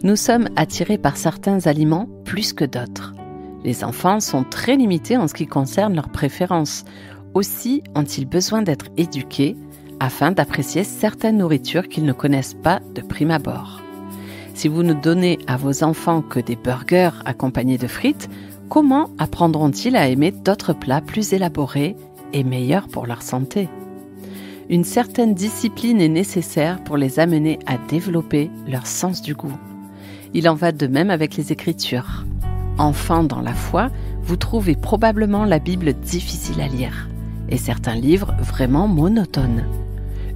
Nous sommes attirés par certains aliments plus que d'autres. Les enfants sont très limités en ce qui concerne leurs préférences. Aussi ont-ils besoin d'être éduqués afin d'apprécier certaines nourritures qu'ils ne connaissent pas de prime abord. Si vous ne donnez à vos enfants que des burgers accompagnés de frites, comment apprendront-ils à aimer d'autres plats plus élaborés et meilleurs pour leur santé ? Une certaine discipline est nécessaire pour les amener à développer leur sens du goût. Il en va de même avec les Écritures. Enfant dans la foi, vous trouvez probablement la Bible difficile à lire et certains livres vraiment monotones.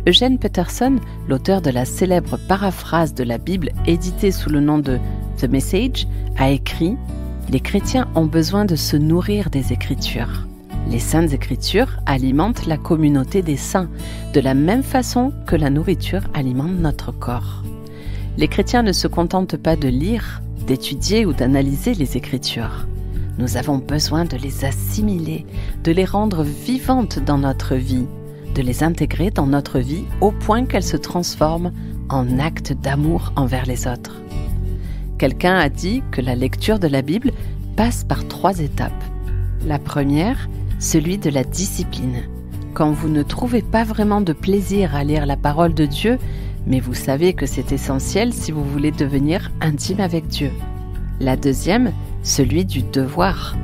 Eugene Peterson, l'auteur de la célèbre paraphrase de la Bible éditée sous le nom de The Message, a écrit « Les chrétiens ont besoin de se nourrir des Écritures. Les Saintes Écritures alimentent la communauté des saints, de la même façon que la nourriture alimente notre corps. Les chrétiens ne se contentent pas de lire, d'étudier ou d'analyser les Écritures. Nous avons besoin de les assimiler, de les rendre vivantes dans notre vie, de les intégrer dans notre vie au point qu'elles se transforment en actes d'amour envers les autres. » Quelqu'un a dit que la lecture de la Bible passe par 3 étapes. La première, celui de la discipline. Quand vous ne trouvez pas vraiment de plaisir à lire la parole de Dieu, mais vous savez que c'est essentiel si vous voulez devenir intime avec Dieu. La deuxième, celui du devoir.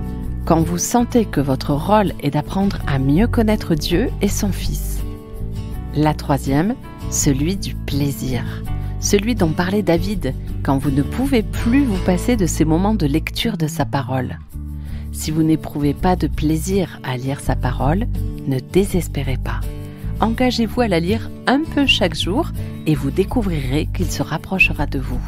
Quand vous sentez que votre rôle est d'apprendre à mieux connaître Dieu et son Fils. La troisième, celui du plaisir. Celui dont parlait David, quand vous ne pouvez plus vous passer de ces moments de lecture de sa parole. Si vous n'éprouvez pas de plaisir à lire sa parole, ne désespérez pas. Engagez-vous à la lire un peu chaque jour et vous découvrirez qu'il se rapprochera de vous.